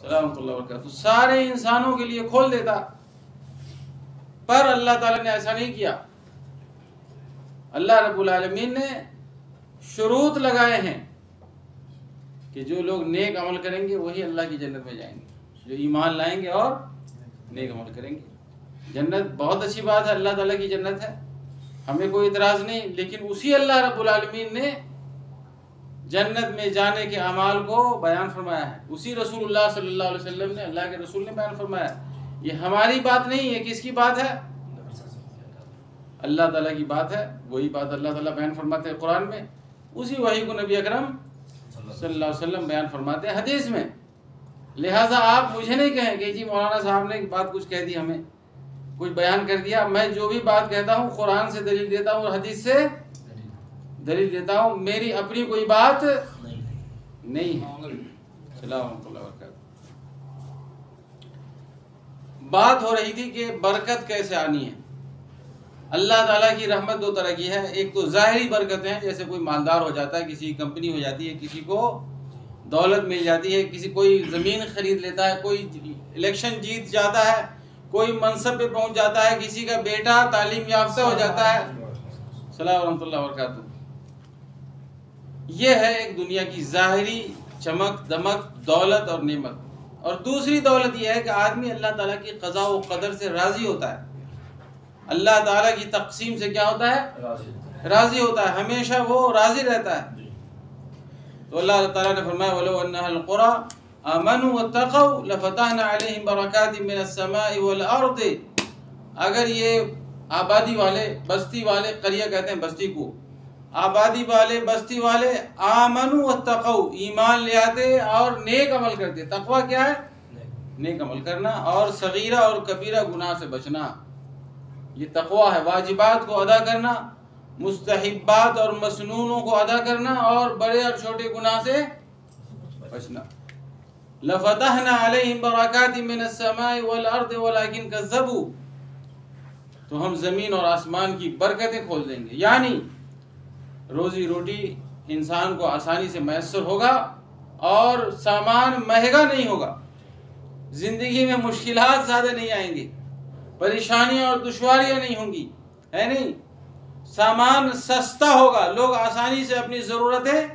سلامۃ اللہ وبرکاتہ سارے انسانوں کے لیے کھول دیتا، پر اللہ تعالیٰ نے ایسا نہیں کیا۔ اللہ رب العالمین نے شروط لگائے ہیں کہ جو لوگ نیک عمل کریں گے وہی اللہ کی جنت میں جائیں گے، جو ایمان لائیں گے اور نیک عمل کریں گے۔ جنت بہت اچھی بات ہے، اللہ تعالیٰ کی جنت ہے، ہمیں کوئی اعتراض نہیں، لیکن اسی اللہ رب العالمین نے جنت میں جانے کے اعمال کو بیان فرمایا ہے، اسی رسول اللہ صلی اللہ علیہ وسلم نے، اللہ کے رسول نے بیان فرمایا ہے۔ یہ ہماری بات نہیں ہے، کس کی بات ہے؟ اللہ تعالیٰ کی بات ہے، وہی بات اللہ تعالیٰ بیان فرماتے ہیں قرآن میں، اسی وحی کو نبی اکرم صلی اللہ علیہ وسلم بیان فرماتے ہیں حدیث میں۔ لہٰذا آپ مجھے نہیں کہیں کہ جی مولانا صاحب نے بات کچھ کہہ دی، ہمیں کچھ بیان کر دیا۔ میں جو بھی بات کہتا ہوں قرآن سے دلیل دیتا ہوں اور حدیث سے دلیل دیتا ہوں، میری اپنی کوئی بات نہیں ہے۔ السلام علیکم اللہ وبرکاتہ۔ بات ہو رہی تھی کہ برکت کیسے آنی ہے۔ اللہ تعالیٰ کی رحمت دو طرح کی ہے، ایک تو ظاہری برکتیں ہیں، جیسے کوئی مالدار ہو جاتا ہے، کسی کمپنی ہو جاتی ہے، کسی کو دولت مل جاتی ہے، کسی کوئی زمین خرید لیتا ہے، کوئی الیکشن جیت جاتا ہے، کوئی منصب پہ پہنچ جاتا ہے، کسی کا بیٹا تعلیم یافتہ ہو جاتا ہے۔ السلام ورحمۃ اللہ وبرکاتہ۔ یہ ہے ایک دنیا کی ظاہری چمک دمک دولت اور نعمت۔ اور دوسری دولت یہ ہے کہ آدمی اللہ تعالیٰ کی قضاء و قدر سے راضی ہوتا ہے، اللہ تعالیٰ کی تقسیم سے کیا ہوتا ہے؟ راضی ہوتا ہے، ہمیشہ وہ راضی رہتا ہے۔ تو اللہ تعالیٰ نے فرمایا وَلَوْ أَنَّ أَهْلَ الْقُرَىٰ آمَنُوا وَاتَّقَوْا لَفَتَحْنَا عَلَيْهِمْ بَرَكَاتٍ مِّنَ السَّمَاءِ وَالْأَرْضِ۔ اگر یہ آبادی والے، بستی والے، قریہ کہتے ہیں بستی کو، آبادی والے، بستی والے، آمنوا واتقوا، ایمان لے آتے اور نیک عمل کرتے۔ تقویٰ کیا ہے؟ نیک عمل کرنا اور صغیرہ اور کبیرہ گناہ سے بچنا، یہ تقویٰ ہے۔ واجبات کو ادا کرنا، مستحبات اور مسنونوں کو ادا کرنا اور بڑے اور چھوٹے گناہ سے بچنا۔ لَفَتَحْنَا عَلَيْهِمْ بَرَكَاتٍ مِّنَ السَّمَاءِ وَالْأَرْضِ وَلَكِنْ كَذَّبُوا، تو ہم زمین اور آسمان کی برکتیں کھول دیں گے، یعنی روزی روٹی انسان کو آسانی سے میسر ہوگا اور سامان مہنگا نہیں ہوگا، زندگی میں مشکلات زیادہ نہیں آئیں گی، پریشانیاں اور دشواریاں نہیں ہوں گی، ہے نہیں، سامان سستا ہوگا، لوگ آسانی سے اپنی ضرورتیں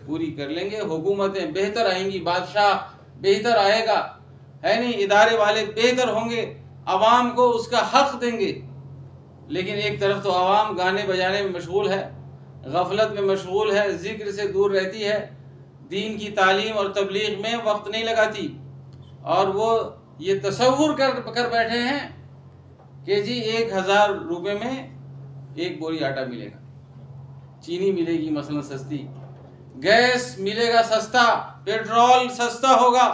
پوری کر لیں گے، حکومتیں بہتر آئیں گی، بادشاہ بہتر آئے گا، ہے نہیں، ادارے والے بہتر ہوں گے، عوام کو اس کا حق دیں گے۔ لیکن ایک طرف تو عوام گانے بجانے میں مشغول ہے، غفلت میں مشغول ہے، ذکر سے دور رہتی ہے، دین کی تعلیم اور تبلیغ میں وقت نہیں لگاتی، اور وہ یہ تصور کر بیٹھے ہیں کہ جی 1000 روپے میں ایک بوری آٹا ملے گا، چینی ملے گی مثلا سستی، گیس ملے گا سستا، پیٹرول سستا ہوگا۔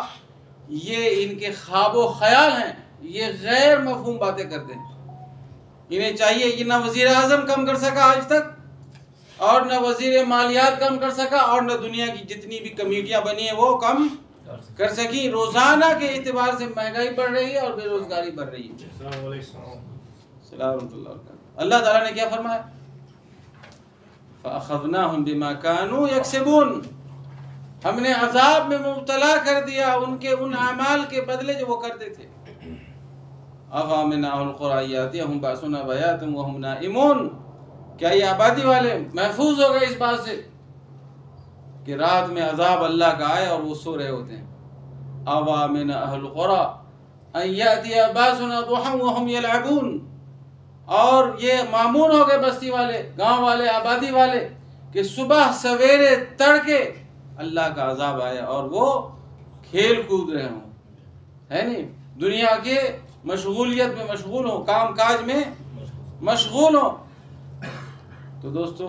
یہ ان کے خواب و خیال ہیں، یہ غیر مفہوم باتیں کرتے ہیں۔ انہیں چاہیے کہ نہ وزیر اعظم کم کر سکا آج تک، اور نہ وزیر مالیات کم کر سکا، اور نہ دنیا کی جتنی بھی کمیٹیاں بنی ہیں وہ کم کر سکی۔ روزانہ کے اعتبار سے مہنگائی بڑھ رہی ہے اور بے روزگاری بڑھ رہی ہے۔ السلام علیکم۔ اللہ تعالیٰ نے کیا فرمایا؟ فَأَخَذْنَاهُمْ بِمَا كَانُوا يَكْسِبُونَ، ہم نے عذاب میں مبتلا کر دیا ان کے ان اعمال کے بدلے جو وہ کرتے تھے۔ أَفَأَمِنَ أَهْلُ الْقُرَىٰ أَن يَأْتِيَهُمْ بَأْسُنَا بَيَاتًا وَهُمْ نَائِمُونَ، کیا یہ آبادی والے محفوظ ہو گئے اس بات سے کہ رات میں عذاب اللہ کا آئے اور وہ سو رہے ہوتے ہیں؟ أَفَأَمِنَ أَهْلُ الْقُرَىٰ أَن يَأْتِيَ بَأْسُنَا ضُحًى وَهُمْ يَلْعَبُونَ، اور یہ معمون ہو گئے بستی والے، گاؤں والے، آبادی والے کہ صبح سویرے تڑکے اللہ کا عذاب آئے اور وہ کھیل کود رہے ہوں، ہے نہیں، دنیا کے مشغولیت میں مشغول ہوں، کام کاج میں مشغول ہوں۔ تو دوستو،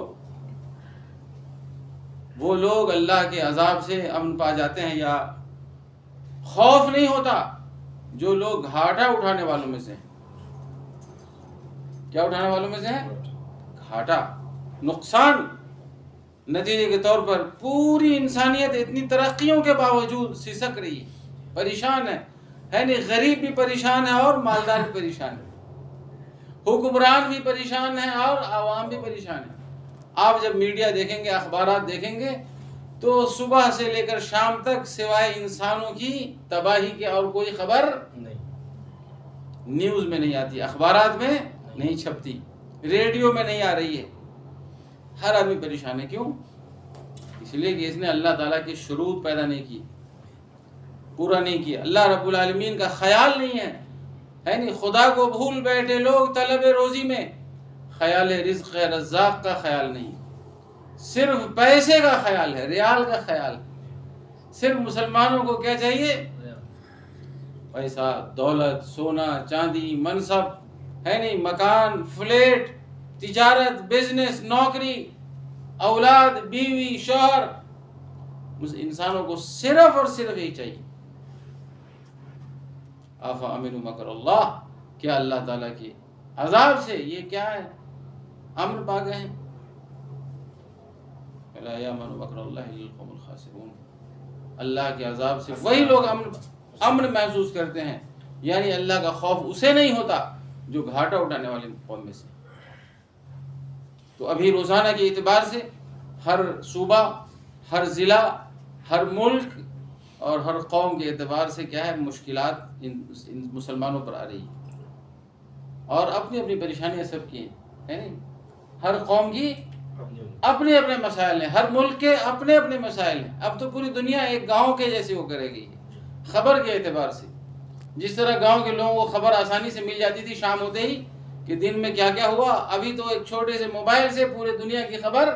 وہ لوگ اللہ کے عذاب سے امن پا جاتے ہیں یا خوف نہیں ہوتا جو لوگ گھاٹا اٹھانے والوں میں سے ہیں۔ کیا اٹھانے والوں میں سے ہیں؟ گھاٹا، نقصان۔ نتیجے کے طور پر پوری انسانیت اتنی ترقیوں کے باوجود سسک رہی ہے، پریشان ہے نہیں، غریب بھی پریشان ہے اور مالدار بھی پریشان ہے، حکمران بھی پریشان ہے اور عوام بھی پریشان ہے۔ آپ جب میڈیا دیکھیں گے، اخبارات دیکھیں گے تو صبح سے لے کر شام تک سوائے انسانوں کی تباہی کے اور کوئی خبر نہیں، نیوز میں نہیں آتی، اخبارات میں نہیں چھپتی، ریڈیو میں نہیں آ رہی ہے. ہر آدمی پریشان ہے. کیوں؟ اس لیے کہ اس نے اللہ تعالیٰ کی شروط پیدا نہیں کی، پورا نہیں کیا. اللہ رب العالمین کا خیال نہیں ہے نہیں. خدا کو بھول بیٹھے لوگ طلب روزی میں، خیال رزق رزاق کا خیال نہیں، صرف پیسے کا خیال ہے، ریال کا خیال. صرف مسلمانوں کو کیا چاہیے؟ پیسہ، دولت، سونا چاندی، منصب ہے نہیں، مکان، فلیٹ، تجارت، بزنس، نوکری، اولاد، بیوی، شوہر. انسانوں کو صرف اور صرف یہی چاہیے. افامنوا مکر اللہ، کیا اللہ تعالیٰ کے عذاب سے یہ کیا ہے؟ امن پا گئے ہیں. ولا یامن مکر اللہ الا القوم الخاسرون. اللہ کے عذاب سے وہی لوگ امن محسوس کرتے ہیں، یعنی اللہ کا خوف اسے نہیں ہوتا جو گھاٹا اٹھانے والی قوم میں سے. تو ابھی روزانہ کے اعتبار سے ہر صوبہ، ہر ضلع، ہر ملک اور ہر قوم کے اعتبار سے کیا ہے؟ مشکلات ان مسلمانوں پر آ رہی ہیں، اور اپنی اپنی پریشانیاں سب کی ہیں نہیں. ہر قوم کی اپنے اپنے مسائل ہیں، ہر ملک کے اپنے اپنے مسائل ہیں. اب تو پوری دنیا ایک گاؤں کے جیسے ہو کر رہ گئی ہے خبر کے اعتبار سے. جس طرح گاؤں کے لوگوں کو خبر آسانی سے مل جاتی تھی شام ہوتے ہی کہ دن میں کیا کیا ہوا، ابھی تو ایک چھوٹے سے موبائل سے پورے دنیا کی خبر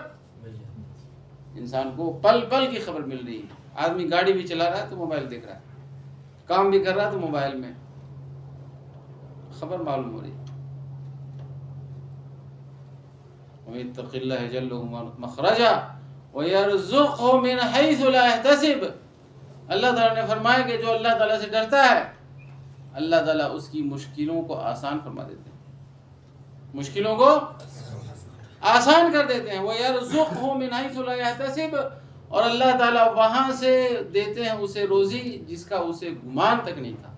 انسان کو پل پل کی خبر مل رہی ہے. آدمی گاڑی بھی چلا رہا ہے تو موبائل دیکھ رہا ہے، کام بھی کر رہا ہے تو موبائل میں خبر معلوم ہو رہی ہے. وَيَتَّقِ اللَّهَ يَجْعَل لَّهُ مَخْرَجًا وَيَرْزُقْهُ مِنْ حَيْثُ لَا يَحْتَسِبُ. اللہ تعالیٰ نے فرمایا کہ جو اللہ تعالیٰ سے ڈرتا ہے اللہ تعالیٰ اس کی مشکلوں کو آسان فرما دیتے ہیں، مشکلوں کو آسان کر دیتے ہیں. وَيَرْزُقْهُ مِنْ حَيْثُ لَا يَحْتَسِبُ. اور اللہ تعالیٰ وہاں سے دیتے ہیں اسے روزی جس کا اسے گمان تک نہیں تھا.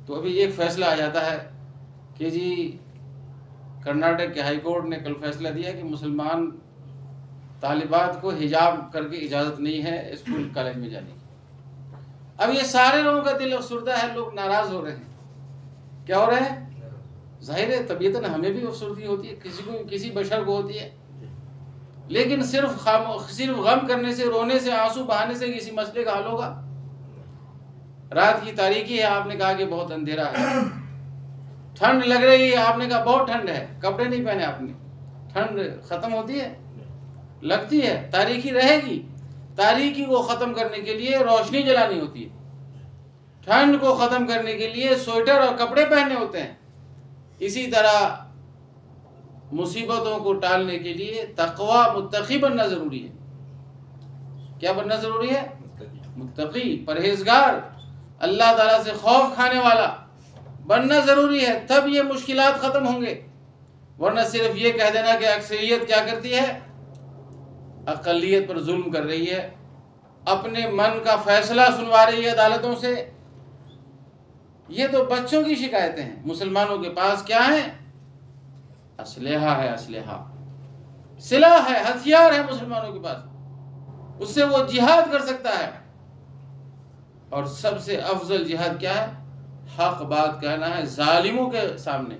تو ابھی ایک فیصلہ آ جاتا ہے کہ جی کرناٹک کے ہائی کورٹ نے کل فیصلہ دیا کہ مسلمان طالبات کو حجاب کر کے اجازت نہیں ہے اسکول کالج میں جانے کی. اب یہ سارے لوگوں کا دل افسردہ ہے، لوگ ناراض ہو رہے ہیں. کیا ہو رہے ہیں؟ ظاہر ہے طبیعتاً ہمیں بھی افسردگی ہوتی ہے، کسی بشر کو ہوتی ہے، لیکن صرف غم کرنے سے، رونے سے، آنسو بہانے سے کسی مسئلے کا حل ہوگا؟ رات کی تاریکی ہے، آپ نے کہا کہ بہت اندھیرا ہے. ٹھنڈ لگ رہی ہے، آپ نے کہا بہت ٹھنڈ ہے، کپڑے نہیں پہنے آپ نے. ٹھنڈ ختم ہوتی ہے؟ لگتی ہے. تاریکی رہے گی. تاریکی کو ختم کرنے کے لیے روشنی جلانی ہوتی ہے، ٹھنڈ کو ختم کرنے کے لیے سویٹر اور کپڑے پہننے ہوتے ہیں. اسی طرح مصیبتوں کو ٹالنے کے لیے تقوی، متقی بننا ضروری ہے. کیا بننا ضروری ہے؟ متقی، پرہیزگار، اللہ تعالیٰ سے خوف کھانے والا بننا ضروری ہے. تب یہ مشکلات ختم ہوں گے. ورنہ صرف یہ کہہ دینا کہ اکثریت کیا کرتی ہے؟ اقلیت پر ظلم کر رہی ہے، اپنے من کا فیصلہ سنوا رہی ہے عدالتوں سے. یہ تو بچوں کی شکایتیں ہیں. مسلمانوں کے پاس کیا ہے؟ اسلحہ ہے، اسلحہ، سلاح ہے، ہتھیار ہے مسلمانوں کے پاس. اس سے وہ جہاد کر سکتا ہے. اور سب سے افضل جہاد کیا ہے؟ حق بات کہنا ہے ظالموں کے سامنے،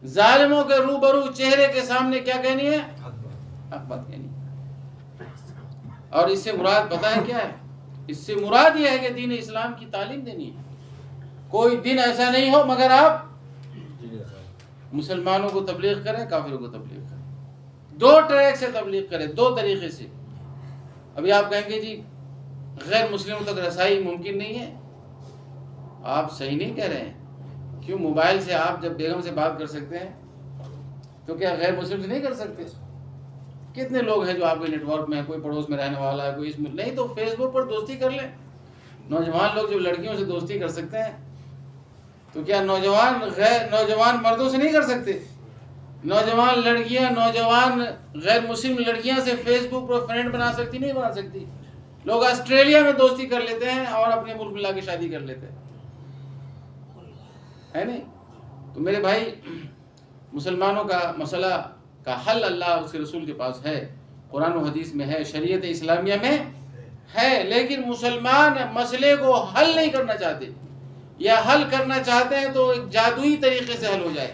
ظالموں کے روبرو چہرے کے سامنے کیا کہنی ہے؟ حق بات کہنی ہے. اور اس سے مراد پتہ ہے کیا ہے؟ اس سے مراد یہ ہے کہ دین اسلام کی تعلیم دینی ہے. کوئی دن ایسا نہیں ہو مگر آپ مسلمانوں کو تبلیغ کریں، کافروں کو تبلیغ کریں. دو ٹریک سے تبلیغ کریں، دو طریقے سے. ابھی آپ کہیں گے جی غیر مسلموں تک رسائی ممکن نہیں ہے. آپ صحیح نہیں کہہ رہے ہیں. کیوں؟ موبائل سے آپ جب بیگم سے بات کر سکتے ہیں تو کیا غیر مسلم سے نہیں کر سکتے؟ کتنے لوگ ہیں جو آپ کے نیٹ ورک میں ہیں، کوئی پڑوس میں رہنے والا ہے، کوئی اس میں نہیں تو فیس بک پر دوستی کر لیں. نوجوان لوگ جو لڑکیوں سے دوستی کر سکتے ہیں تو کیا نوجوان مردوں سے نہیں کر سکتے؟ نوجوان لڑکیاں، نوجوان غیر مسلم لڑکیاں سے فیس بک پر فرینڈ بنا سکتی نہیں بنا سکتی؟ لوگ آسٹریلیا میں دوستی کر لیتے ہیں اور اپنے ملک میں لا کے شادی کر لیتے ہیں، ہے نہیں؟ تو میرے بھائی، مسلمانوں کا مسئلہ کا حل اللہ اس کے رسول کے پاس ہے. قرآن و حدیث میں ہے، شریعت اسلامیہ میں ہے، لیکن مسلمان مسئلے کو حل نہیں کرنا چاہتے، یا حل کرنا چاہتے ہیں تو ایک جادوئی طریقے سے حل ہو جائے،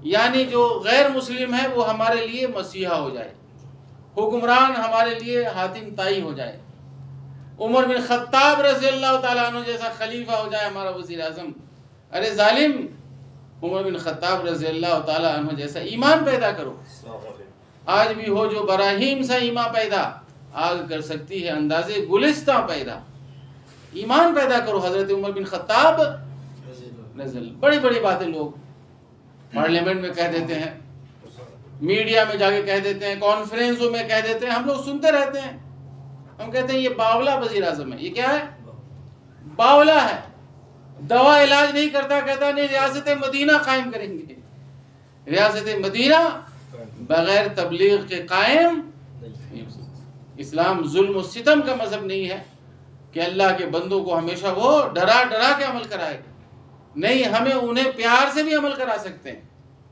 یعنی جو غیر مسلم ہے وہ ہمارے لیے مسیحا ہو جائے، حکمران ہمارے لیے حاتم طائی ہو جائے، عمر بن خطاب رضی اللہ تعالیٰ عنہ جیسا خلیفہ ہو جائے ہمارا وزیر اعظم۔ ارے ظالم، عمر بن خطاب رضی اللہ تعالیٰ عنہ جیسا ایمان پیدا کرو۔ آج بھی ہو جو براہیم سا ایمان پیدا، آگ کر سکتی ہے اندازے گلستہ پیدا۔ ایمان پیدا کرو حضرت عمر بن خطاب نزل۔ بڑی بڑی باتیں لوگ پارلیمنٹ میں کہہ دیتے ہیں، میڈیا میں جا کے کہہ دیتے ہیں، کانفرنسوں میں کہہ دیتے ہیں، ہم لوگ سنتے رہتے ہیں، ہم کہتے ہیں یہ باولا وزیر اعظم ہے۔ یہ کیا ہے؟ باولا ہے، دوا علاج نہیں کرتا، کہتا نہیں ریاست مدینہ قائم کریں گے۔ ریاست مدینہ بغیر تبلیغ کے قائم نہیں ہو سکتا۔ اسلام ظلم و ستم کا مذہب نہیں ہے کہ اللہ کے بندوں کو ہمیشہ وہ ڈرا ڈرا کے عمل کرائے، نہیں، ہمیں انہیں پیار سے بھی عمل کرا سکتے ہیں،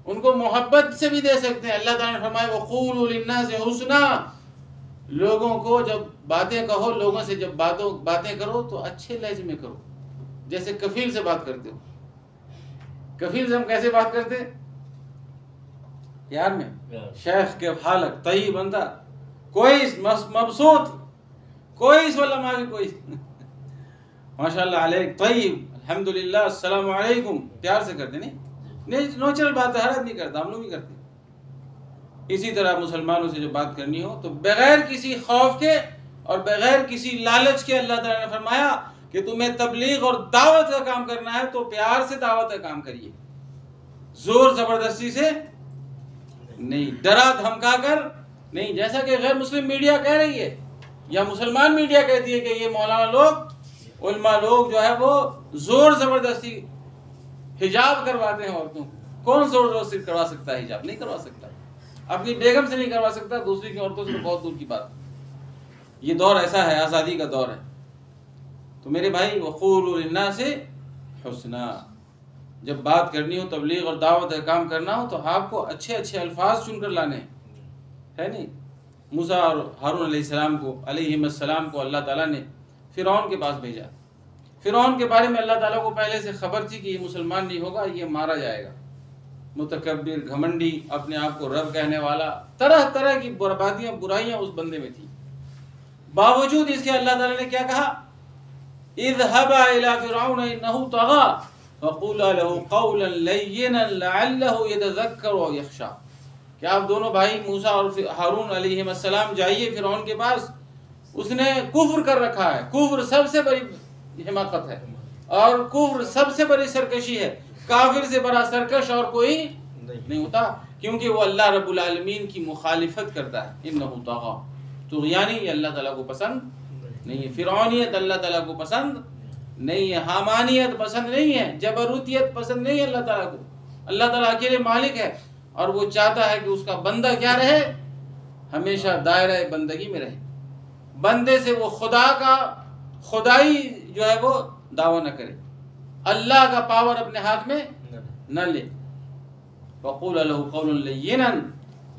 ان کو محبت سے بھی دے سکتے ہیں۔ اللہ تعالیٰ نے فرمایا وَقُولُوا لِلنَّاسِ حُسْنًا، لوگوں کو جب باتیں کہو، لوگوں سے جب باتیں کرو تو اچھے لہجے میں کرو، جیسے کفیل سے بات کرتے ہو۔ کفیل سے ہم کیسے بات کرتے؟ پیار میں، شیخ کے حالک طیب بندہ، کوئی مبسوط، کوئی علماء بھی کوئی ماشاءاللہ علیک طیب، الحمدللہ، السلام علیکم، پیار سے کرتے نہیں نیچرل بات ہے، ہر آدمی کرتا، ہم لوگ بھی کرتے۔ اسی طرح مسلمانوں سے جو بات کرنی ہو تو بغیر کسی خوف کے اور بغیر کسی لالچ کے، اللہ تعالیٰ نے فرمایا کہ تمہیں تبلیغ اور دعوت کا کام کرنا ہے تو پیار سے دعوت کا کام کریے، زور زبردستی سے نہیں، ڈرا دھمکا کر نہیں، جیسا کہ غیر مسلم میڈیا کہہ رہی ہے یا مسلمان میڈیا کہتی ہے کہ یہ مولانا لوگ، علماء لوگ جو ہے وہ زور زبردستی حجاب کرواتے ہیں عورتوں کو۔ کون زور زبردستی کروا سکتا ہے حجاب؟ نہیں کروا سکتا، اپنی بیگم سے نہیں کروا سکتا، دوسری کی عورتوں سے تو بہت دور کی بات۔ یہ دور ایسا ہے، آزادی کا دور ہے۔ تو میرے بھائی وَقُولُوا لِلنَّاسِ حُسْنًا، جب بات کرنی ہو، تبلیغ اور دعوت کا کام کرنا ہو تو آپ کو اچھے اچھے الفاظ چن کر لانے ہیں، ہے نہیں؟ موسیٰ اور ہارون علیہ السلام کو اللہ تعالیٰ نے فرعون کے پاس بھیجا۔ فرعون کے بارے میں اللہ تعالیٰ کو پہلے سے خبر تھی کہ یہ مسلمان نہیں ہوگا، یہ مارا جائے گا، متکبر، گھمنڈی، اپنے آپ کو رب کہنے والا، طرح طرح کی برائیاں اس بندے میں تھی۔ باوجود اس کے اللہ تعالیٰ نے کیا کہا؟ اذهبا الى فرعون انه طغى فقولا له قولا لينا لعله يتذكر او يخشى، کہ آپ دونوں بھائی موسیٰ اور ہارون علیہ السلام جائیے فرعون کے پاس، اس نے کفر کر رکھا ہے، کفر سب سے بڑی حماقت ہے، اور کفر سب سے بڑی سرکشی ہے، کافر سے بڑا سرکش اور کوئی نہیں ہوتا، کیونکہ وہ اللہ رب العالمین کی مخالفت کرتا ہے۔ انه طغى، طغیانی یہ اللہ تعالیٰ کو پسند نہیں ہے، فرعونیت اللہ تعالیٰ کو پسند نہیں ہے، حامانیت پسند نہیں ہے، جبروتیت پسند نہیں ہے اللہ تعالیٰ کو۔ اللہ تعالیٰ اکیلے مالک ہے اور وہ چاہتا ہے کہ اس کا بندہ کیا رہے؟ ہمیشہ دائرہ بندگی میں رہے، بندے سے وہ خدا کا خدائی جو ہے وہ دعویٰ نہ کرے، اللہ کا پاور اپنے ہاتھ میں نہ لے۔ وَقُولَ لَهُ قَوْلٌ لَيِّنًا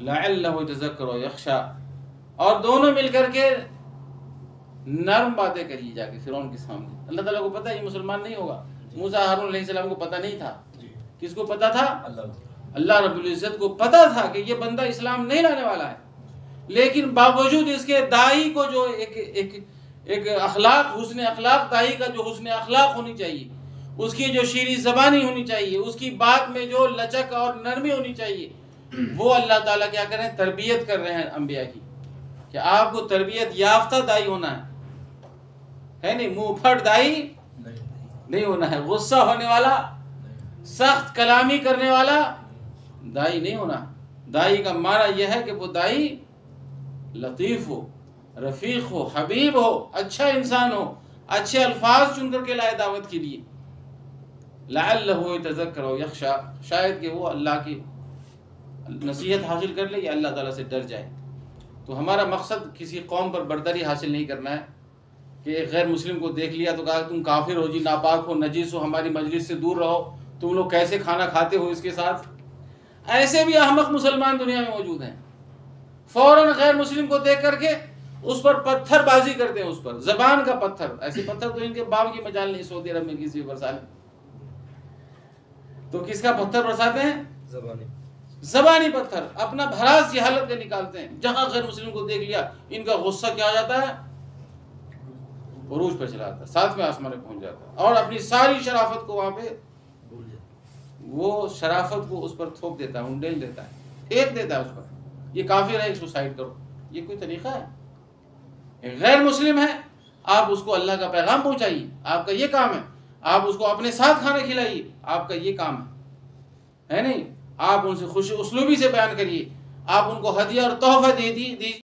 لَعَلَّهُ يَتَذَكَّرُ أَوْ يَخْشَىٰ، اور دونوں مل کر کے نرم باتیں کریے جا کے فرعون کے سامنے۔ اللہ تعالیٰ کو پتہ ہے یہ مسلمان نہیں ہوگا، موسیٰ ہارون علیہ السلام کو پتہ نہیں تھا، کس کو پتہ تھا؟ اللہ رب العزت کو پتہ تھا کہ یہ بندہ اسلام نہیں لانے والا ہے، لیکن باوجود اس کے داعی کو جو ایک اخلاق، حسن اخلاق، داعی کا جو حسن اخلاق ہونی چاہیے، اس کی جو شیریں زبانی ہونی چاہیے، اس کی بات میں جو لچک اور نرمی ہونی چاہیے، وہ اللہ تعالیٰ کیا کر رہے ہیں؟ تربیت کر رہے ہیں انبیاء کی، کہ آپ کو تربیت یافتہ داعی ہونا ہے نہیں، منہ پھٹ داعی نہیں ہونا ہے، غصہ ہونے والا، سخت کلامی کرنے والا داعی نہیں ہونا۔ داعی کا معنی یہ ہے کہ وہ داعی لطیف ہو، رفیق ہو، حبیب ہو، اچھا انسان ہو، اچھے الفاظ چن کر کے لائے دعوت کے لیے۔ لعلہ یتذکر او یخشی، شاید کہ وہ اللہ کی نصیحت حاصل کر لے یا اللہ تعالیٰ سے ڈر جائے۔ تو ہمارا مقصد کسی قوم پر برتری حاصل نہیں کرنا ہے کہ ایک غیر مسلم کو دیکھ لیا تو کہا تم کافر ہو جی، ناپاک ہو، نجیس ہو، ہماری مجلس سے دور رہو، تم لوگ کیسے کھانا کھاتے ہو اس کے ساتھ۔ ایسے بھی احمق مسلمان دنیا میں موجود ہیں، فوراً غیر مسلم کو دیکھ کر کے اس پر پتھر بازی کرتے ہیں، اس پر زبان کا پتھر، ایسے پتھر تو ان کے باپ کی مجال نہیں سعودی عرب میں کسی برسا لیں، تو کس کا پتھر برساتے ہیں؟ زبانی پتھر، اپنا بھراس کی حالت کا نکالتے ہیں. جہاں غیر مسلم کو دیکھ لیا ان کا غصہ کیا ہو جاتا ہے؟ عروج پہ چلا جاتا ہے، ساتویں آسمان میں پہنچ جاتا ہے، اور اپنی ساری شرافت کو وہاں پہ وہ شرافت کو اس پر تھوک دیتا ہے، انڈیل دیتا ہے، پھینک دیتا ہے اس پر. یہ کافر ہے، سوسائڈ کرو. یہ کوئی طریقہ ہے؟ غیر مسلم ہے، آپ اس کو اللہ کا پیغام پہنچائیے، آپ کا یہ کام ہے. آپ اس کو اپنے ساتھ کھانا کھلائیے، آپ کا یہ کام ہے نہیں. آپ ان سے خوش اسلوبی سے بیان کریے، آپ ان کو ہدیہ اور تحفہ دے دیجیے.